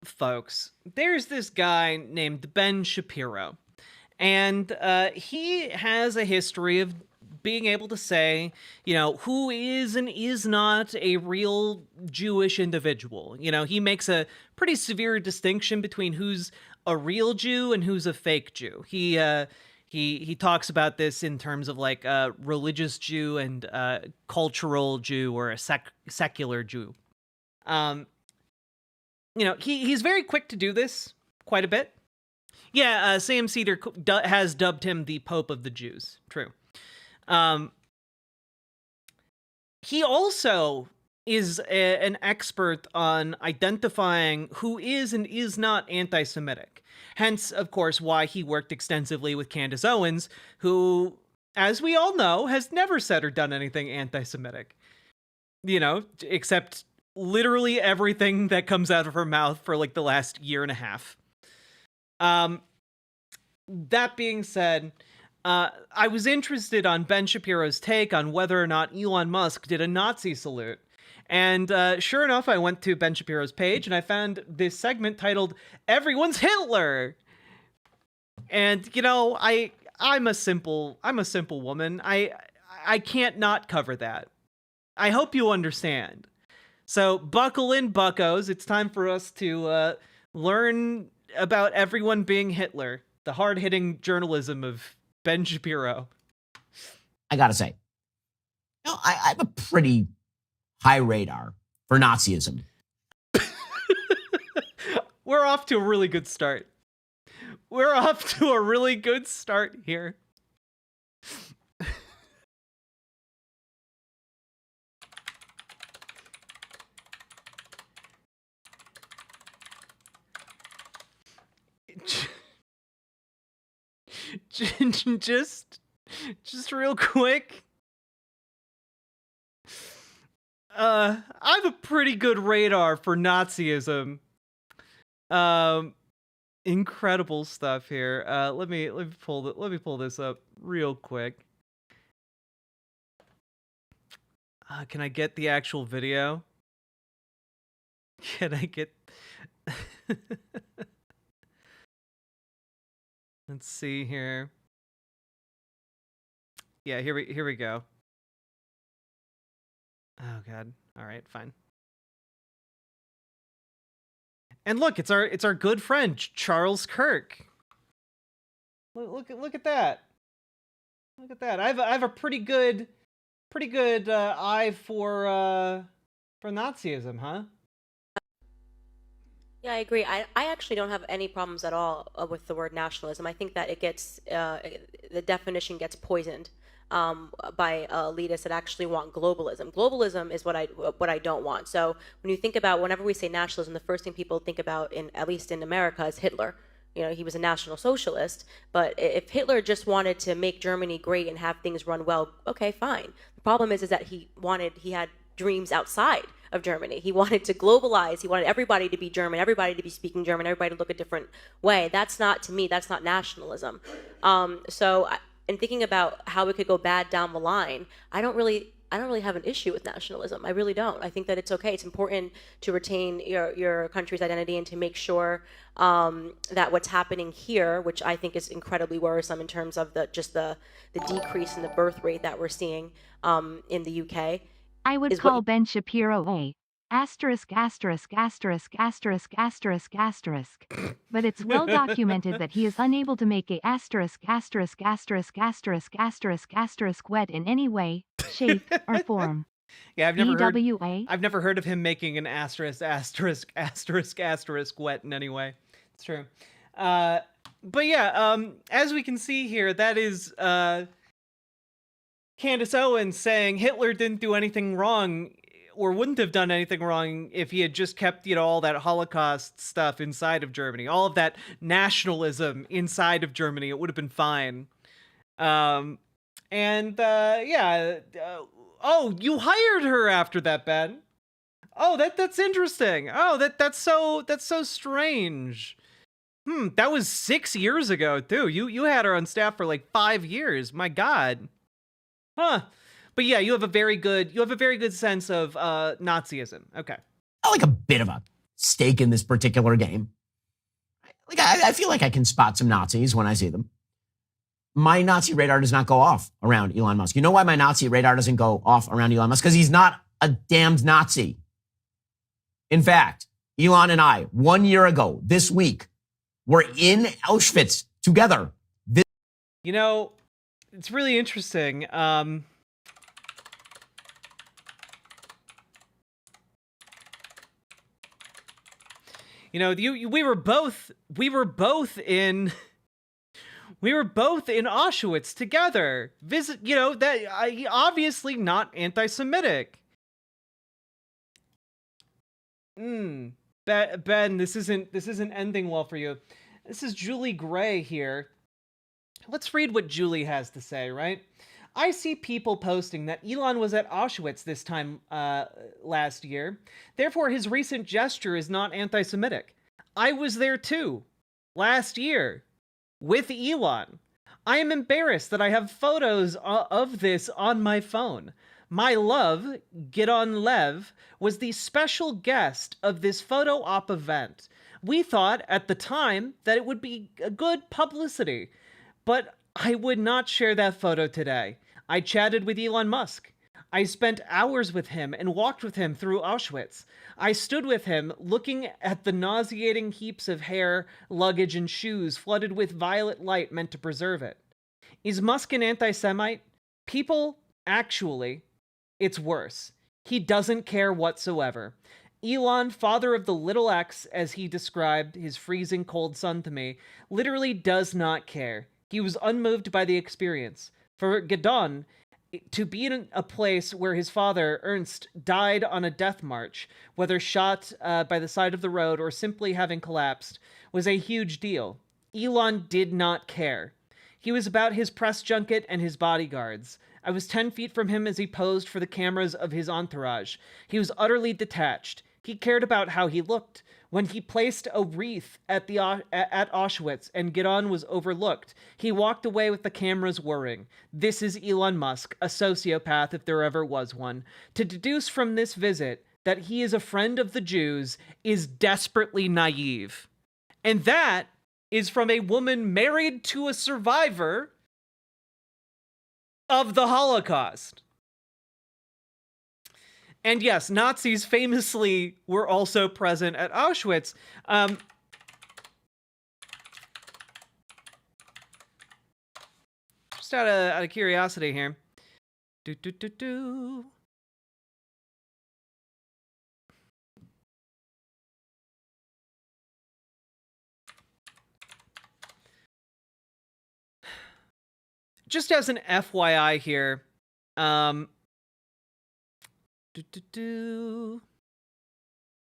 folks, there's this guy named Ben Shapiro, and he has a history of being able to say, who is and is not a real Jewish individual. He makes a pretty severe distinction between who's a real Jew and who's a fake Jew. He talks about this in terms of like a religious Jew and a cultural Jew or a secular Jew. He's very quick to do this quite a bit. Yeah, Sam Cedar has dubbed him the Pope of the Jews. True. He also is an expert on identifying who is and is not anti-Semitic. Hence, of course, why he worked extensively with Candace Owens, who, as we all know, has never said or done anything anti-Semitic. Except literally everything that comes out of her mouth for like the last year and a half. That being said, I was interested on Ben Shapiro's take on whether or not Elon Musk did a Nazi salute. And sure enough, I went to Ben Shapiro's page and I found this segment titled "Everyone's Hitler." And I'm a simple woman. I can't not cover that. I hope you understand. So buckle in, buckos. It's time for us to learn about everyone being Hitler. The hard-hitting journalism of Ben Shapiro. I gotta say, I have a pretty high radar for Nazism. We're off to a really good start. Here. Just real quick. I have a pretty good radar for Nazism. Incredible stuff here. Let me pull this up real quick. Can I get the actual video? Can I get? Let's see here. Yeah, here we go. Oh god. All right, fine. And look, it's our good friend Charles Kirk. Look at that. Look at that. I have a pretty good eye for Nazism, huh? Yeah, I agree. I actually don't have any problems at all with the word nationalism. I think that it gets the definition gets poisoned by elitists that actually want globalism. Globalism is what I don't want. So when you think about, whenever we say nationalism, the first thing people think about, at least in America, is Hitler. He was a National Socialist, but if Hitler just wanted to make Germany great and have things run well, okay, fine. The problem is that he had dreams outside of Germany. He wanted to globalize. He wanted everybody to be German, everybody to be speaking German, everybody to look a different way. That's not, to me, that's not nationalism. So in thinking about how it could go bad down the line, I don't really have an issue with nationalism. I really don't. I think that it's okay. It's important to retain your country's identity and to make sure that what's happening here, which I think is incredibly worrisome in terms of the decrease in the birth rate that we're seeing in the UK. I would call Ben Shapiro a asterisk asterisk asterisk asterisk asterisk asterisk, but it's well documented that he is unable to make a asterisk asterisk asterisk asterisk asterisk asterisk wet in any way, shape, or form. Yeah, I've never heard of him making an asterisk asterisk asterisk asterisk wet in any way. It's true. But yeah, as we can see here, that is Candace Owens saying Hitler didn't do anything wrong, or wouldn't have done anything wrong if he had just kept, all that Holocaust stuff inside of Germany, all of that nationalism inside of Germany. It would have been fine. Oh, you hired her after that, Ben. Oh, that's interesting. Oh, that's so strange. That was 6 years ago too. You had her on staff for like 5 years. My God. Huh. But yeah, you have a very good sense of Nazism. Okay. I like a bit of a stake in this particular game. Like, I feel like I can spot some Nazis when I see them. My Nazi radar does not go off around Elon Musk. You know why my Nazi radar doesn't go off around Elon Musk? Because he's not a damned Nazi. In fact, Elon and I, 1 year ago, this week, were in Auschwitz together. You know, it's really interesting. You know, we were both in Auschwitz together. You know, that obviously not anti-Semitic. Ben, this isn't ending well for you. This is Julie Gray here. Let's read what Julie has to say, right? I see people posting that Elon was at Auschwitz this time last year. Therefore, his recent gesture is not anti-Semitic. I was there too, last year, with Elon. I am embarrassed that I have photos of this on my phone. My love, Gidon Lev, was the special guest of this photo op event. We thought at the time that it would be a good publicity, but I would not share that photo today. I chatted with Elon Musk. I spent hours with him and walked with him through Auschwitz. I stood with him looking at the nauseating heaps of hair, luggage, and shoes flooded with violet light meant to preserve it. Is Musk an anti-Semite? People, actually, it's worse. He doesn't care whatsoever. Elon, father of the little X, as he described his freezing cold son to me, literally does not care. He was unmoved by the experience. For Gidon, to be in a place where his father, Ernst, died on a death march, whether shot by the side of the road or simply having collapsed, was a huge deal. Elon did not care. He was about his press junket and his bodyguards. I was 10 feet from him as he posed for the cameras of his entourage. He was utterly detached. He cared about how he looked. When he placed a wreath at Auschwitz and Gidon was overlooked, he walked away with the cameras whirring. This is Elon Musk, a sociopath if there ever was one. To deduce from this visit that he is a friend of the Jews is desperately naive. And that is from a woman married to a survivor of the Holocaust. And yes, Nazis famously were also present at Auschwitz. Just out of curiosity here. Just as an FYI here,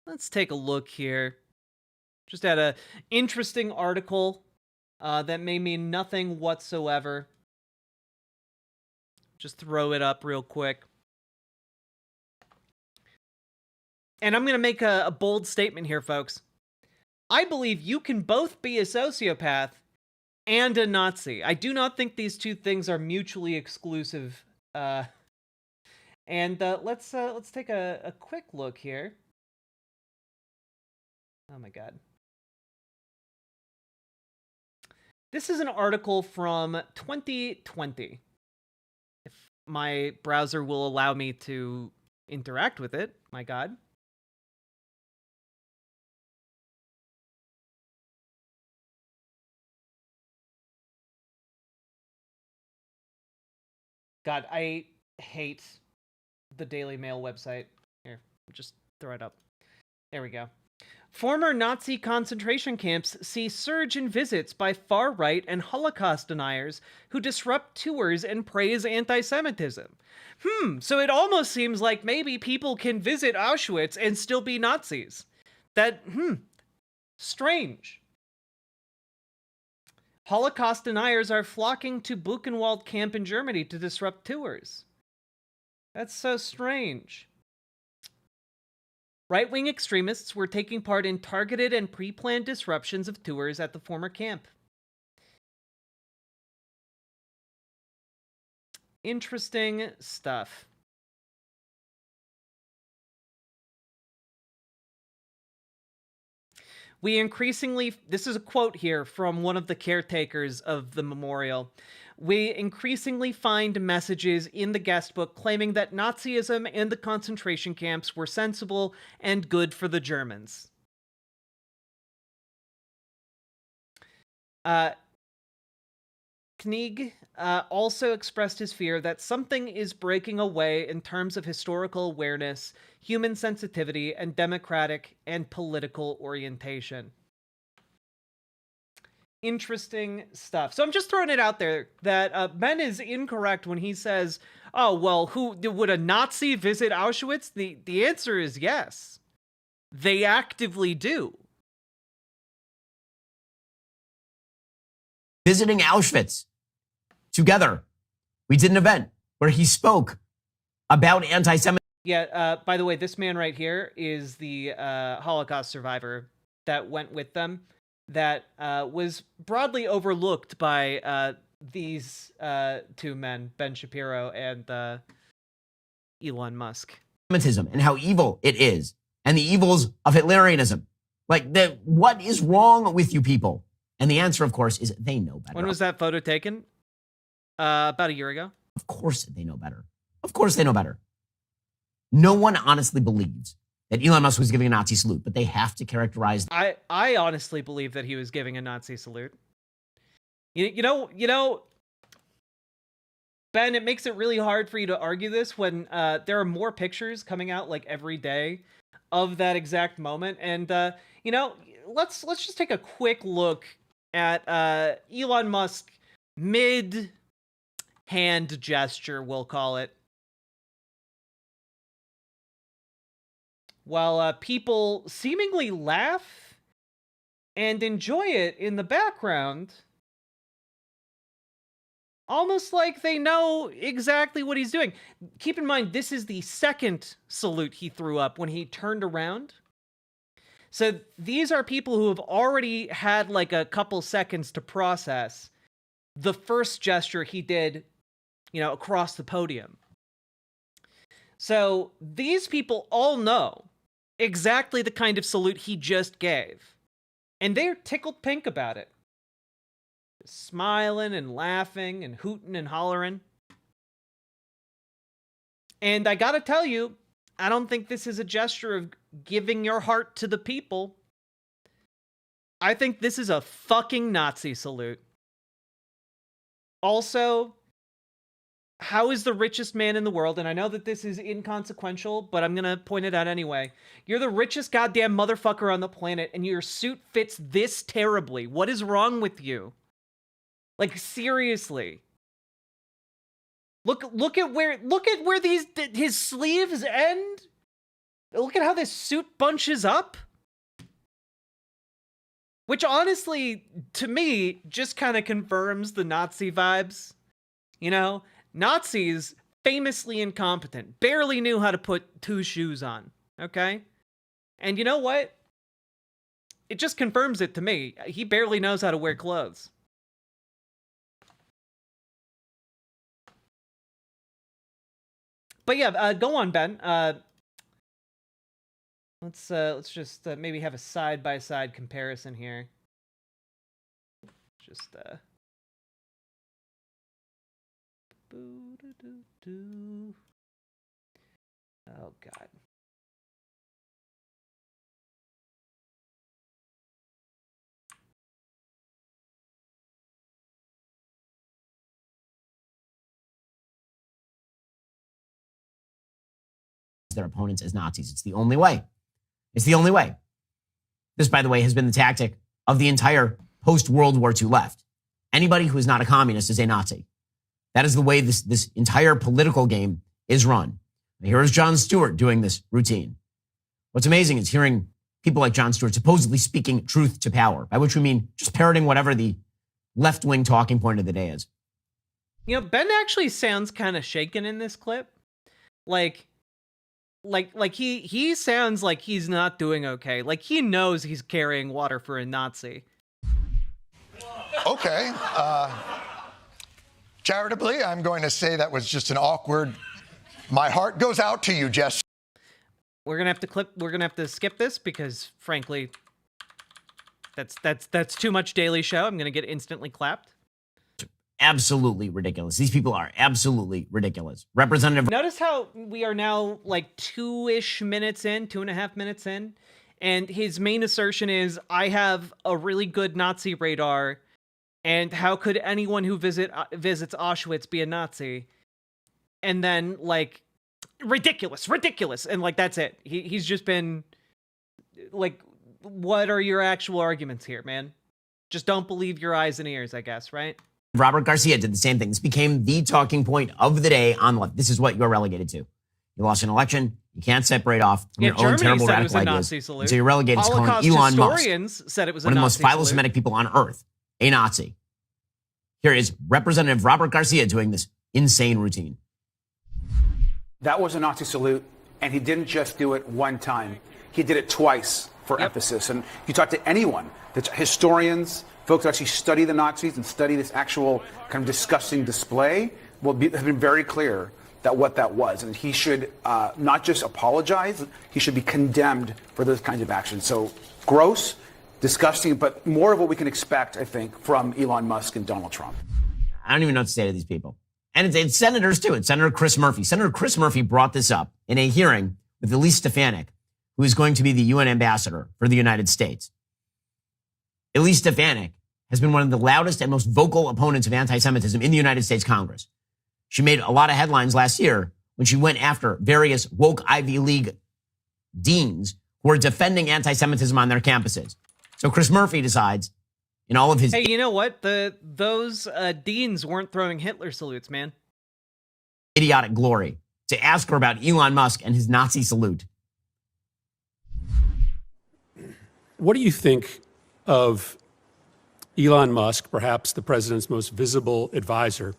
let's take a look here. Just at a interesting article that may mean nothing whatsoever. Just throw it up real quick. And I'm going to make a bold statement here, folks. I believe you can both be a sociopath and a Nazi. I do not think these two things are mutually exclusive. And let's take a quick look here. Oh my god. This is an article from 2020. If my browser will allow me to interact with it, my god. God, I hate the Daily Mail website. Here, just throw it up. There we go. Former Nazi concentration camps see surge in visits by far-right and Holocaust deniers who disrupt tours and praise anti-Semitism. So it almost seems like maybe people can visit Auschwitz and still be Nazis. Strange. Holocaust deniers are flocking to Buchenwald camp in Germany to disrupt tours. That's so strange. Right-wing extremists were taking part in targeted and pre-planned disruptions of tours at the former camp. Interesting stuff. This is a quote here from one of the caretakers of the memorial. We increasingly find messages in the guest book claiming that Nazism and the concentration camps were sensible and good for the Germans. Knieg also expressed his fear that something is breaking away in terms of historical awareness, human sensitivity, and democratic and political orientation. Interesting stuff. So I'm just throwing it out there that Ben is incorrect when he says, oh, well, would a Nazi visit Auschwitz? The answer is yes. They actively do. Visiting Auschwitz together. We did an event where he spoke about anti-Semitism. Yeah, by the way, this man right here is the Holocaust survivor that went with them that was broadly overlooked by these two men, Ben Shapiro and Elon Musk. And how evil it is, and the evils of Hitlerianism. Like, what is wrong with you people? And the answer, of course, is they know better. When was that photo taken? About a year ago. Of course they know better. Of course they know better. No one honestly believes that Elon Musk was giving a Nazi salute, but they have to characterize. I honestly believe that he was giving a Nazi salute. You know, Ben, it makes it really hard for you to argue this when there are more pictures coming out like every day of that exact moment. And you know, let's just take a quick look at Elon Musk mid hand gesture, we'll call it, while people seemingly laugh and enjoy it in the background, almost like they know exactly what he's doing. Keep in mind, this is the second salute he threw up when he turned around. So these are people who have already had like a couple seconds to process the first gesture he did, you know, across the podium. So these people all know exactly the kind of salute he just gave. And they're tickled pink about it. Smiling and laughing and hooting and hollering. And I gotta tell you, I don't think this is a gesture of giving your heart to the people. I think this is a fucking Nazi salute. Also, how is the richest man in the world, and I know that this is inconsequential, but I'm gonna point it out anyway. You're the richest goddamn motherfucker on the planet, and your suit fits this terribly. What is wrong with you? Like, seriously. Look at where his sleeves end. Look at how this suit bunches up. Which honestly, to me, just kind of confirms the Nazi vibes. You know, Nazis, famously incompetent, barely knew how to put two shoes on, okay? And you know what? It just confirms it to me. He barely knows how to wear clothes. But yeah, go on, Ben. Let's just maybe have a side-by-side comparison here. Just oh God. Their opponents as Nazis. It's the only way. It's the only way. This, by the way, has been the tactic of the entire post-World War II left. Anybody who is not a communist is a Nazi. That is the way this entire political game is run. And here is Jon Stewart doing this routine. What's amazing is hearing people like Jon Stewart supposedly speaking truth to power, by which we mean just parroting whatever the left-wing talking point of the day is. You know, Ben actually sounds kind of shaken in this clip. Like he sounds like he's not doing okay. Like he knows he's carrying water for a Nazi. Okay. Charitably, I'm going to say that was just an awkward. My heart goes out to you, Jess. We're gonna have to skip this because, frankly, That's too much Daily Show. I'm gonna get instantly clapped. Absolutely ridiculous. These people are absolutely ridiculous. Representative. Notice how we are now like 2-ish minutes in, 2.5 minutes in, and his main assertion is, I have a really good Nazi radar, and how could anyone who visits Auschwitz be a Nazi? And then like, ridiculous, and like that's it. He's just been like, what are your actual arguments here, man? Just don't believe your eyes and ears, I guess, right? Robert Garcia did the same thing. This became the talking point of the day on left. This is what you're relegated to. You lost an election. You can't separate off from your own Germany terrible said it was radical a ideas. Nazi salute. So you're relegated to calling Holocaust Elon Musk, historians said it was a one of the Nazi most salute. philosemitic people on earth, a Nazi. Here is Representative Robert Garcia doing this insane routine. That was a Nazi salute, and he didn't just do it one time. He did it twice for emphasis. And you talk to anyone, that's historians, folks that actually study the Nazis and study this actual kind of disgusting display, have been very clear that what that was. And he should not just apologize, he should be condemned for those kinds of actions. So gross, disgusting, but more of what we can expect, I think, from Elon Musk and Donald Trump. I don't even know what to say to these people. And it's senators, too. It's Senator Chris Murphy. Senator Chris Murphy brought this up in a hearing with Elise Stefanik, who is going to be the UN ambassador for the United States. Elise Stefanik has been one of the loudest and most vocal opponents of anti-Semitism in the United States Congress. She made a lot of headlines last year when she went after various woke Ivy League deans who are defending anti-Semitism on their campuses. So Chris Murphy decides, in all of his... Hey, you know what? Those deans weren't throwing Hitler salutes, man. ...idiotic glory, to ask her about Elon Musk and his Nazi salute. What do you think of Elon Musk, perhaps the president's most visible advisor,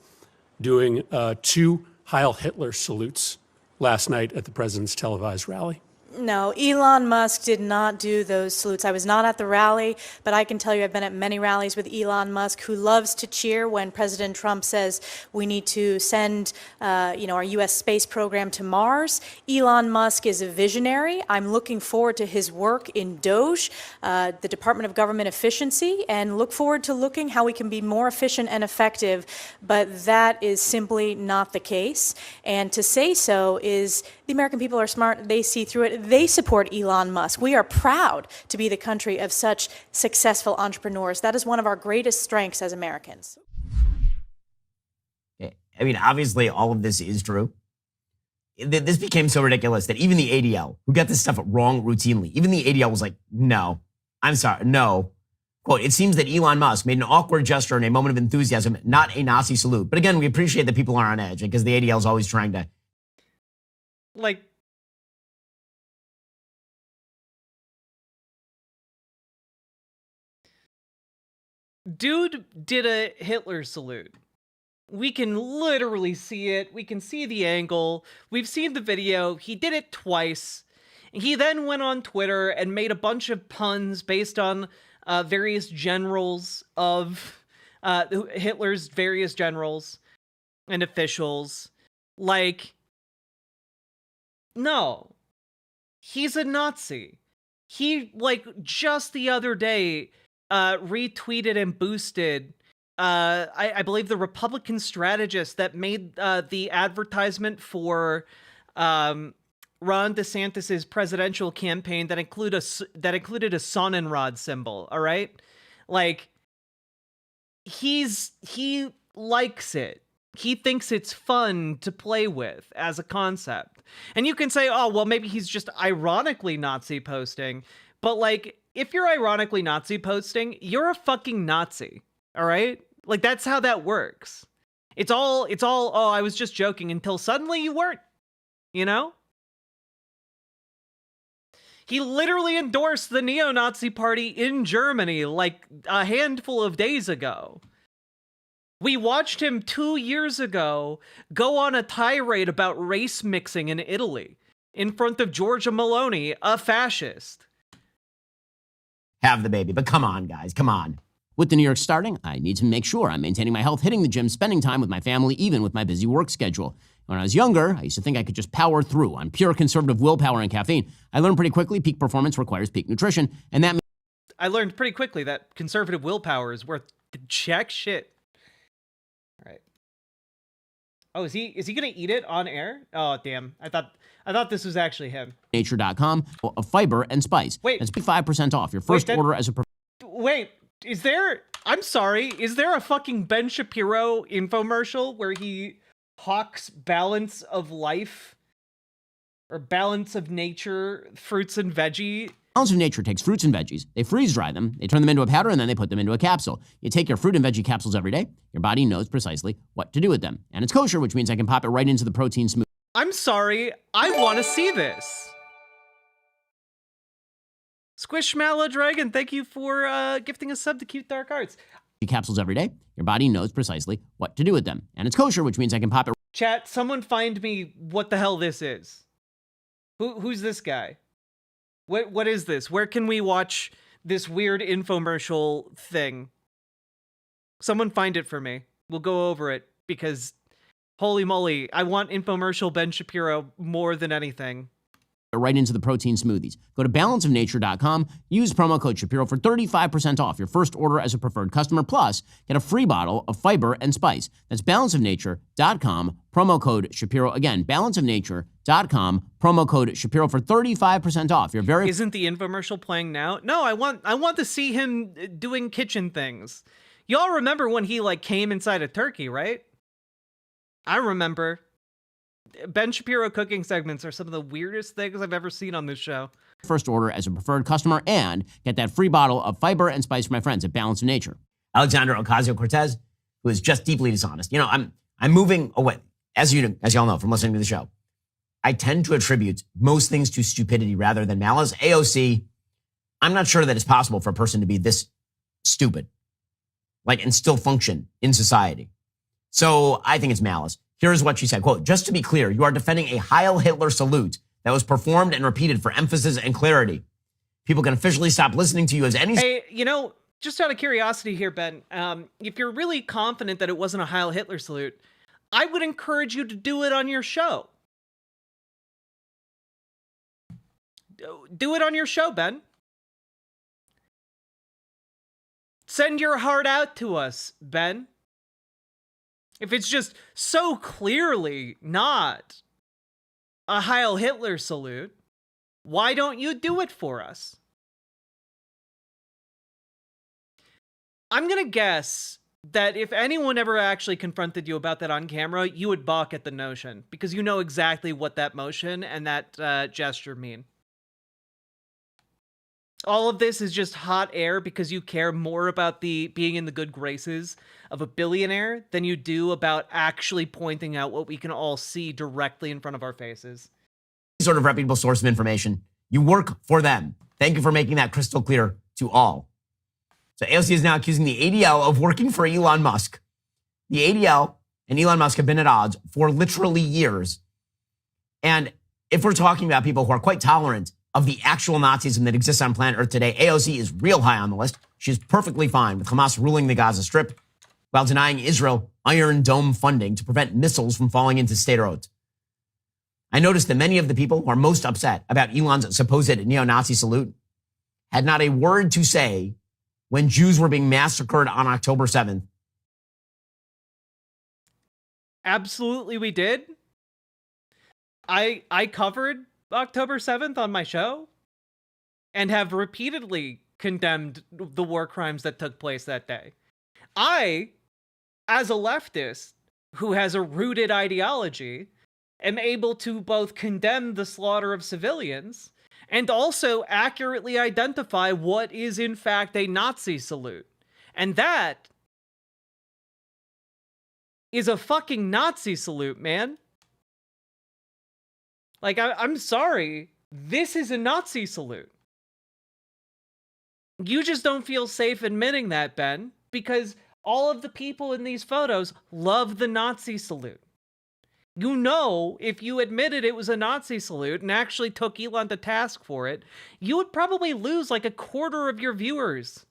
doing 2 Heil Hitler salutes last night at the president's televised rally? No, Elon Musk did not do those salutes. I was not at the rally, but I can tell you I've been at many rallies with Elon Musk, who loves to cheer when President Trump says we need to send, our U.S. space program to Mars. Elon Musk is a visionary. I'm looking forward to his work in DOGE, the Department of Government Efficiency, and look forward to looking how we can be more efficient and effective. But that is simply not the case. And to say so is the American people are smart. They see through it. They support Elon Musk. We are proud to be the country of such successful entrepreneurs. That is one of our greatest strengths as Americans. I mean, obviously, all of this is true. This became so ridiculous that even the ADL, who got this stuff wrong routinely, even the ADL was like, no, I'm sorry, no. Quote, it seems that Elon Musk made an awkward gesture in a moment of enthusiasm, not a Nazi salute. But again, we appreciate that people are on edge because the ADL is always trying to... Like, dude did a Hitler salute. We can literally see it. We can see the angle. We've seen the video. He did it twice. He then went on Twitter and made a bunch of puns based on various generals of Hitler's various generals and officials. Like, no. He's a Nazi. He, like, just the other day... retweeted and boosted, I believe the Republican strategist that made the advertisement for Ron DeSantis's presidential campaign that included a Sonnenrad symbol. All right, like he likes it. He thinks it's fun to play with as a concept. And you can say, oh well, maybe he's just ironically Nazi posting, but like. If you're ironically Nazi posting, you're a fucking Nazi, all right? Like, that's how that works. It's all, oh, I was just joking until suddenly you weren't, you know? He literally endorsed the neo-Nazi party in Germany, like, a handful of days ago. We watched him 2 years ago go on a tirade about race mixing in Italy in front of Giorgia Meloni, a fascist. Have the baby. But come on, guys, come on. With the New York starting, I need to make sure I'm maintaining my health, hitting the gym, spending time with my family, even with my busy work schedule. When I was younger, I used to think I could just power through on pure conservative willpower and caffeine. I learned pretty quickly peak performance requires peak nutrition, and that means I learned pretty quickly that conservative willpower is worth jack shit. All right. Oh, is he gonna eat it on air? Oh, damn. I thought this was actually him. Nature.com of fiber and spice. Wait. That's 5% off your first order as a Wait, I'm sorry, is there a fucking Ben Shapiro infomercial where he hawks balance of life or balance of nature fruits and veggie? Balance of Nature takes fruits and veggies, they freeze dry them, they turn them into a powder, and then they put them into a capsule. You take your fruit and veggie capsules every day, your body knows precisely what to do with them. And it's kosher, which means I can pop it right into the protein smoothie. I'm sorry, I want to see this. Squishmallow Dragon, thank you for gifting a sub to Cute Dark Arts. Capsules every day, your body knows precisely what to do with them. And it's kosher, which means I can pop it. Chat, someone find me what the hell this is. Who's this guy? What is this? Where can we watch this weird infomercial thing? Someone find it for me. We'll go over it because holy moly, I want infomercial Ben Shapiro more than anything. Right into the protein smoothies. Go to balanceofnature.com, use promo code Shapiro for 35% off your first order as a preferred customer, plus get a free bottle of fiber and spice. That's balanceofnature.com, promo code Shapiro. Again, balanceofnature.com, promo code Shapiro for 35% off your very... Isn't the infomercial playing now? No, I want to see him doing kitchen things. Y'all remember when he came inside a turkey, right? I remember. Ben Shapiro cooking segments are some of the weirdest things I've ever seen on this show. First order as a preferred customer and get that free bottle of fiber and spice from my friends at Balance of Nature. Alexandra Ocasio-Cortez, who is just deeply dishonest. You know, I'm moving away, as y'all know from listening to the show. I tend to attribute most things to stupidity rather than malice. AOC, I'm not sure that it's possible for a person to be this stupid, and still function in society. So I think it's malice. Here's what she said, quote, "Just to be clear, you are defending a Heil Hitler salute that was performed and repeated for emphasis and clarity. People can officially stop listening to you as any..." Hey, just out of curiosity here, Ben, if you're really confident that it wasn't a Heil Hitler salute, I would encourage you to do it on your show. Do it on your show, Ben. Send your heart out to us, Ben. If it's just so clearly not a Heil Hitler salute, why don't you do it for us? I'm going to guess that if anyone ever actually confronted you about that on camera, you would balk at the notion because you know exactly what that motion and that gesture mean. All of this is just hot air because you care more about being in the good graces of a billionaire than you do about actually pointing out what we can all see directly in front of our faces. Sort of reputable source of information. You work for them. Thank you for making that crystal clear to all. So AOC is now accusing the ADL of working for Elon Musk. The ADL and Elon Musk have been at odds for literally years. And if we're talking about people who are quite tolerant of the actual Nazism that exists on planet Earth today, AOC is real high on the list. She is perfectly fine with Hamas ruling the Gaza Strip while denying Israel Iron Dome funding to prevent missiles from falling into Sderot. I noticed that many of the people who are most upset about Elon's supposed neo-Nazi salute had not a word to say when Jews were being massacred on October 7th. Absolutely we did. I covered October 7th on my show and have repeatedly condemned the war crimes that took place that day. I, as a leftist who has a rooted ideology, am able to both condemn the slaughter of civilians and also accurately identify what is in fact a Nazi salute. And that is a fucking Nazi salute, man. I'm sorry. This is a Nazi salute. You just don't feel safe admitting that, Ben, because all of the people in these photos love the Nazi salute. You know, if you admitted it was a Nazi salute and actually took Elon to task for it, you would probably lose a quarter of your viewers.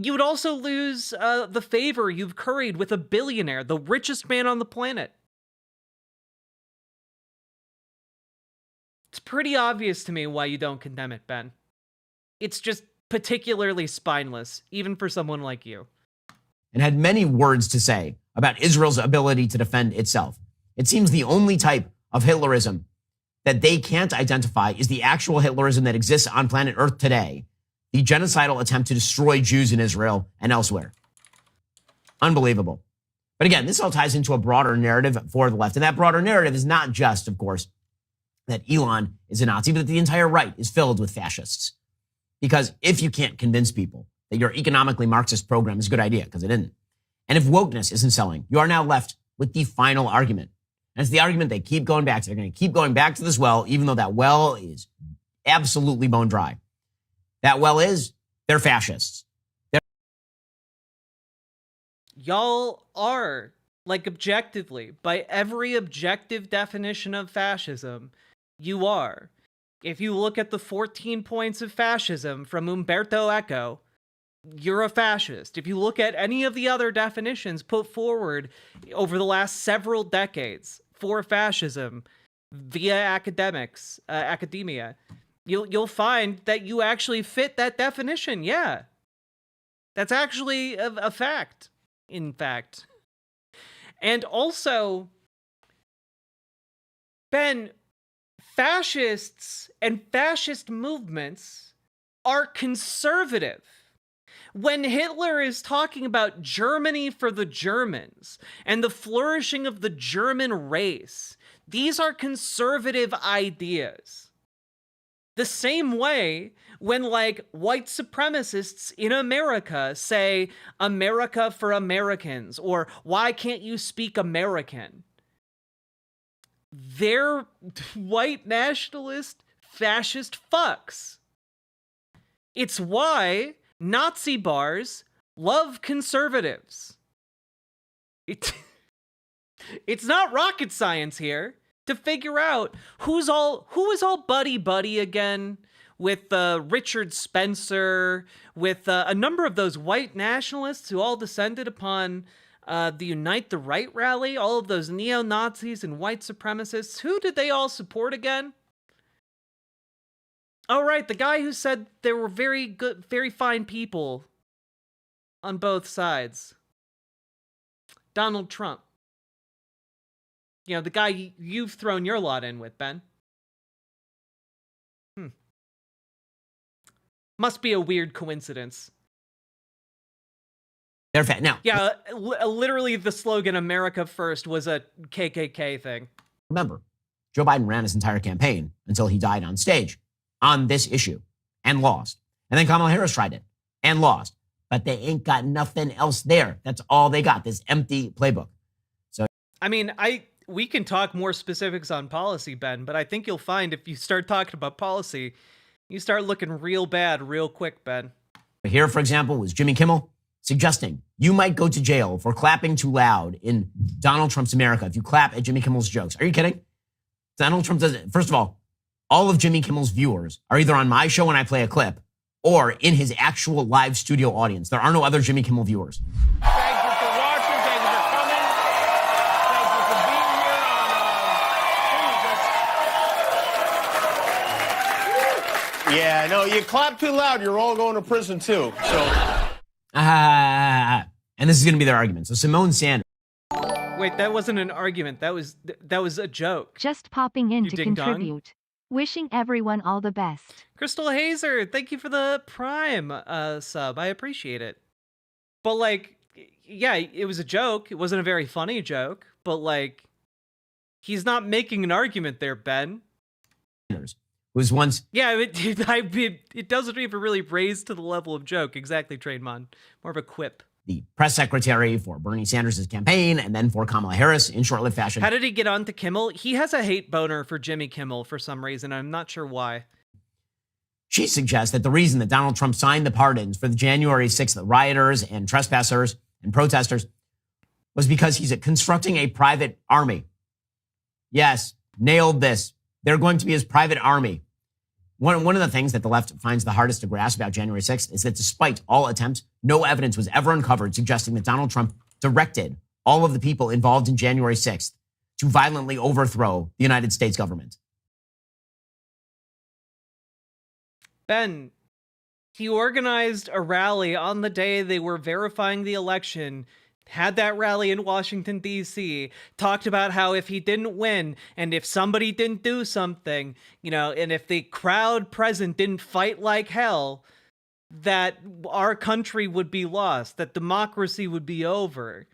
You would also lose the favor you've curried with a billionaire, the richest man on the planet. It's pretty obvious to me why you don't condemn it, Ben. it's just particularly spineless, even for someone like you. And had many words to say about Israel's ability to defend itself. It seems the only type of Hitlerism that they can't identify is the actual Hitlerism that exists on planet Earth today, the genocidal attempt to destroy Jews in Israel and elsewhere. Unbelievable. But again, this all ties into a broader narrative for the left. And that broader narrative is not just, of course, that Elon is a Nazi, but that the entire right is filled with fascists. Because if you can't convince people that your economically Marxist program is a good idea, because it isn't, and if wokeness isn't selling, you are now left with the final argument. And it's the argument they keep going back to. They're going to keep going back to this well, even though that well is absolutely bone dry. That well is, they're fascists. Y'all are, like, objectively, by every objective definition of fascism, you are. If you look at the 14 points of fascism from Umberto Eco, you're a fascist. If you look at any of the other definitions put forward over the last several decades for fascism via academia, you'll find that you actually fit that definition. Yeah. That's actually a fact, in fact. And also, Ben, fascists and fascist movements are conservative. When Hitler is talking about Germany for the Germans and the flourishing of the German race, these are conservative ideas. The same way when, like, white supremacists in America say America for Americans, or why can't you speak American? They're white nationalist fascist fucks. It's why Nazi bars love conservatives. It's not rocket science here to figure out who is all buddy again with Richard Spencer, with a number of those white nationalists who all descended upon the Unite the Right rally, all of those neo-Nazis and white supremacists. Who did they all support again? Oh, right, the guy who said there were very good, very fine people on both sides. Donald Trump. You know, the guy you've thrown your lot in with, Ben. Must be a weird coincidence. They're fat. Now, yeah, literally the slogan "America First" was a KKK thing. Remember, Joe Biden ran his entire campaign until he died on stage on this issue and lost. And then Kamala Harris tried it and lost. But they ain't got nothing else there. That's all they got, this empty playbook. So, I mean, we can talk more specifics on policy, Ben, but I think you'll find if you start talking about policy, you start looking real bad real quick, Ben. Here, for example, was Jimmy Kimmel suggesting you might go to jail for clapping too loud in Donald Trump's America if you clap at Jimmy Kimmel's jokes. Are you kidding? Donald Trump does it. First of all of Jimmy Kimmel's viewers are either on my show when I play a clip or in his actual live studio audience. There are no other Jimmy Kimmel viewers. Thank you for watching. Thank you for coming. Thank you for being here on Yeah, no, you clap too loud, you're all going to prison too. So And this is going to be their argument. So Simone Sanders. Wait, that wasn't an argument. That was a joke. Just popping in You to ding dong. contribute. Wishing everyone all the best. Crystal Hazer, thank you for the Prime sub. I appreciate it. But, like, yeah, it was a joke. It wasn't a very funny joke. But, like, he's not making an argument there, Ben. Was once... Yeah, it doesn't even really raise to the level of joke. Exactly, Trainmon. More of a quip. The press secretary for Bernie Sanders' campaign and then for Kamala Harris in short-lived fashion. How did he get on to Kimmel? He has a hate boner for Jimmy Kimmel for some reason. I'm not sure why. She suggests that the reason that Donald Trump signed the pardons for the January 6th rioters and trespassers and protesters was because he's constructing a private army. Yes, nailed this. They're going to be his private army. One of the things that the left finds the hardest to grasp about January 6th is that despite all attempts, no evidence was ever uncovered suggesting that Donald Trump directed all of the people involved in January 6th to violently overthrow the United States government. Ben, He organized a rally on the day they were verifying the election, had that rally in Washington, D.C., talked about how if he didn't win and if somebody didn't do something, and if the crowd present didn't fight like hell, that our country would be lost, that democracy would be over.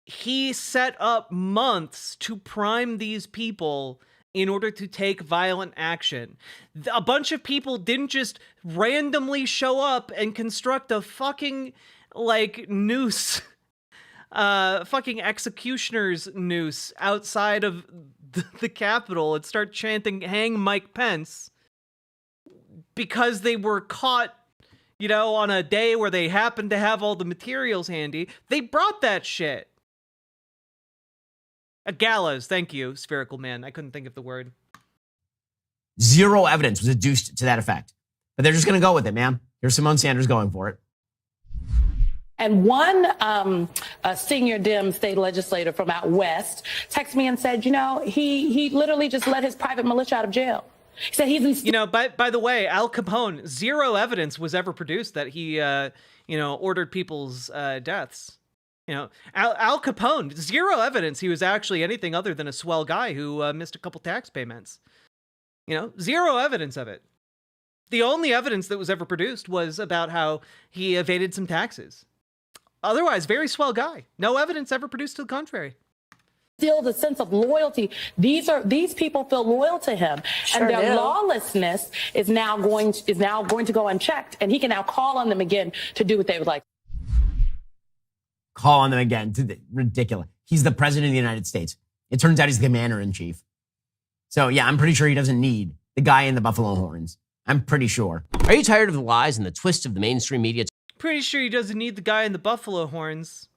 He set up months to prime these people in order to take violent action. A bunch of people didn't just randomly show up and construct a fucking, noose, fucking executioner's noose outside of the Capitol and start chanting, "Hang Mike Pence," because they were caught, on a day where they happened to have all the materials handy. They brought that shit. A gallows, thank you, Spherical Man. I couldn't think of the word. Zero evidence was adduced to that effect. But they're just going to go with it, man. Here's Simone Sanders going for it. And one senior Dem state legislator from out west texted me and said, he literally just let his private militia out of jail. He said he's in... by the way, Al Capone, zero evidence was ever produced that he, ordered people's deaths. Al Capone, zero evidence he was actually anything other than a swell guy who missed a couple tax payments. Zero evidence of it. The only evidence that was ever produced was about how he evaded some taxes. Otherwise, very swell guy. No evidence ever produced to the contrary. Still the sense of loyalty. These people feel loyal to him, and their lawlessness is now going to go unchecked, and he can now call on them again to do what they would like. Call on them again. Ridiculous. He's the president of the United States. It turns out he's the commander-in-chief. So, yeah, I'm pretty sure he doesn't need the guy in the buffalo horns. I'm pretty sure. Are you tired of the lies and the twists of the mainstream media? Pretty sure he doesn't need the guy in the buffalo horns.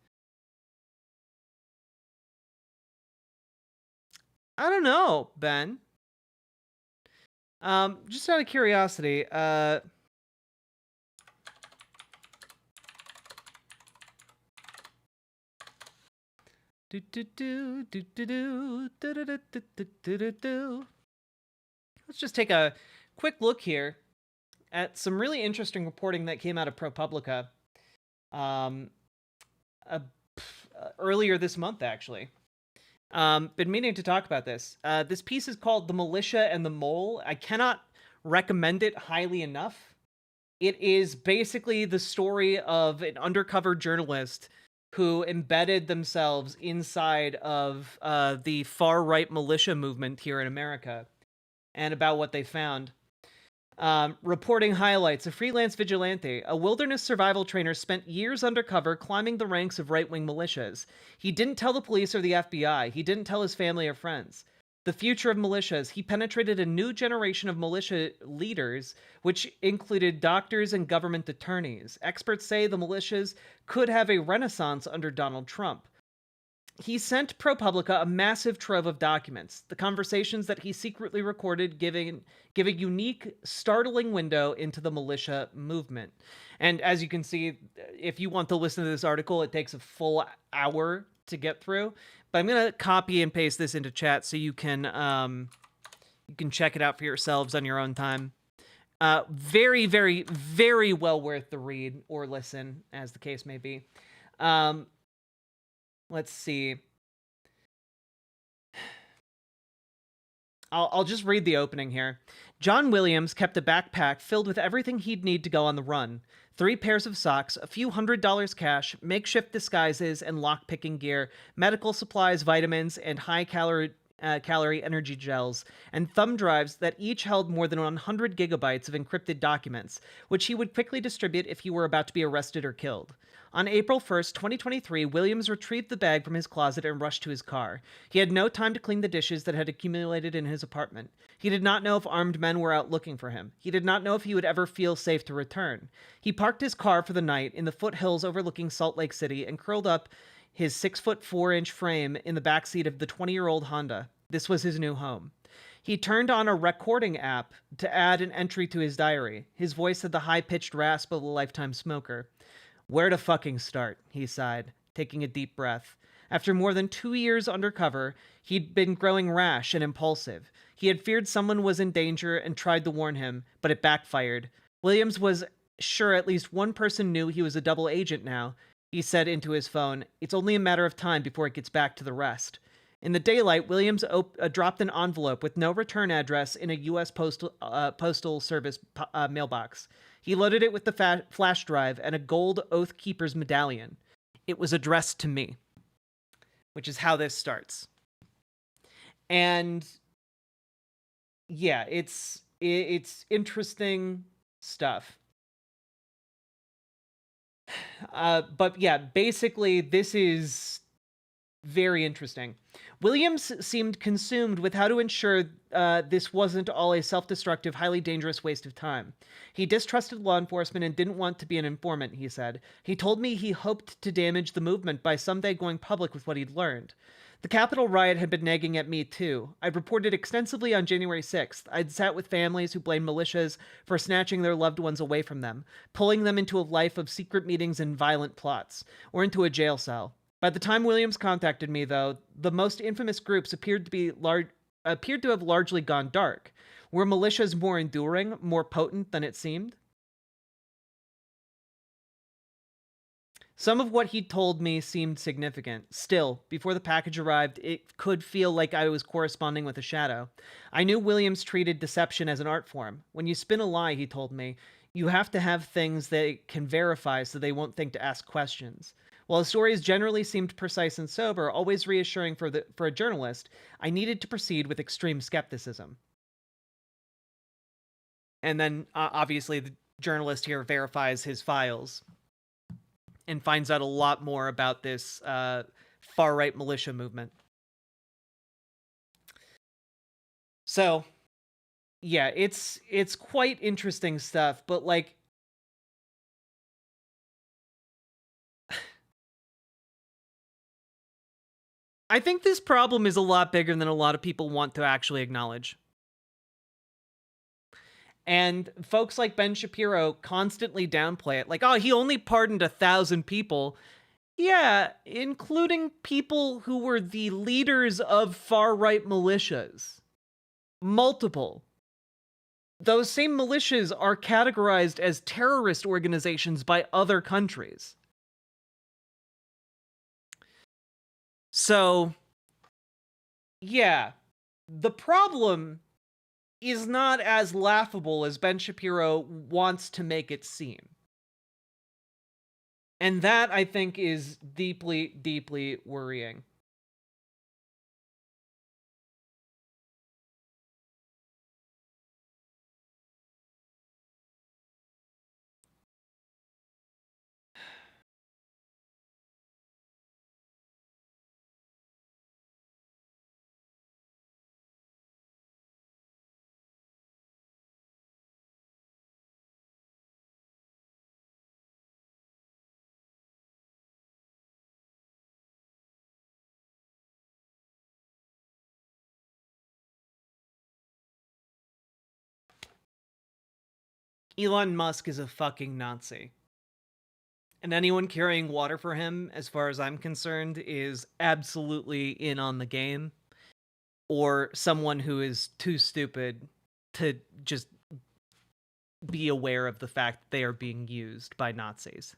I don't know, Ben. Just out of curiosity, let's just take a quick look here at some really interesting reporting that came out of ProPublica earlier this month, actually. Been meaning to talk about this. This piece is called "The Militia and the Mole." I cannot recommend it highly enough. It is basically the story of an undercover journalist who embedded themselves inside of the far-right militia movement here in America, and about what they found. Reporting highlights: a freelance vigilante, a wilderness survival trainer, spent years undercover climbing the ranks of right-wing militias. He didn't tell the police or the FBI. He didn't tell his family or friends. The future of militias: he penetrated a new generation of militia leaders, which included doctors and government attorneys. Experts say the militias could have a renaissance under Donald Trump. He sent ProPublica a massive trove of documents, the conversations that he secretly recorded, give a unique, startling window into the militia movement. And as you can see, if you want to listen to this article, it takes a full hour to get through. But I'm going to copy and paste this into chat so you can check it out for yourselves on your own time. Very, very, very well worth the read or listen, as the case may be. Let's see. I'll just read the opening here. John Williams kept a backpack filled with everything he'd need to go on the run. 3 pairs of socks, a few $100s cash, makeshift disguises and lock-picking gear, medical supplies, vitamins, and high-calorie energy gels, and thumb drives that each held more than 100 gigabytes of encrypted documents, which he would quickly distribute if he were about to be arrested or killed. On April 1st, 2023, Williams retrieved the bag from his closet and rushed to his car. He had no time to clean the dishes that had accumulated in his apartment. He did not know if armed men were out looking for him. He did not know if he would ever feel safe to return. He parked his car for the night in the foothills overlooking Salt Lake City and curled up his 6'4" frame in the backseat of the 20-year-old Honda. This was his new home. He turned on a recording app to add an entry to his diary. His voice had the high-pitched rasp of a lifetime smoker. "Where to fucking start?" he sighed, taking a deep breath. After more than 2 years undercover, he'd been growing rash and impulsive. He had feared someone was in danger and tried to warn him, but it backfired. Williams was sure at least one person knew he was a double agent now. He said into his phone, "It's only a matter of time before it gets back to the rest." In the daylight, Williams dropped an envelope with no return address in a U.S. Postal Service mailbox. He loaded it with the flash drive and a gold Oath Keeper's medallion. It was addressed to me, which is how this starts. And yeah, it's interesting stuff. But yeah, basically this is very interesting. Williams seemed consumed with how to ensure this wasn't all a self-destructive, highly dangerous waste of time. He distrusted law enforcement and didn't want to be an informant, he said. He told me he hoped to damage the movement by someday going public with what he'd learned. The Capitol riot had been nagging at me, too. I'd reported extensively on January 6th. I'd sat with families who blamed militias for snatching their loved ones away from them, pulling them into a life of secret meetings and violent plots, or into a jail cell. By the time Williams contacted me, though, the most infamous groups appeared to have largely gone dark. Were militias more enduring, more potent than it seemed? Some of what he told me seemed significant. Still, before the package arrived, it could feel like I was corresponding with a shadow. I knew Williams treated deception as an art form. When you spin a lie, he told me, you have to have things they can verify so they won't think to ask questions. While the stories generally seemed precise and sober, always reassuring for a journalist, I needed to proceed with extreme skepticism. And then, obviously, the journalist here verifies his files and finds out a lot more about this far-right militia movement. So, yeah, it's quite interesting stuff, but, like, I think this problem is a lot bigger than a lot of people want to actually acknowledge. And folks like Ben Shapiro constantly downplay it. Like, oh, he only pardoned 1,000 people. Yeah, including people who were the leaders of far-right militias. Multiple. Those same militias are categorized as terrorist organizations by other countries. So, yeah, the problem is not as laughable as Ben Shapiro wants to make it seem. And that, I think, is deeply, deeply worrying. Elon Musk is a fucking Nazi. And anyone carrying water for him, as far as I'm concerned, is absolutely in on the game. Or someone who is too stupid to just be aware of the fact that they are being used by Nazis.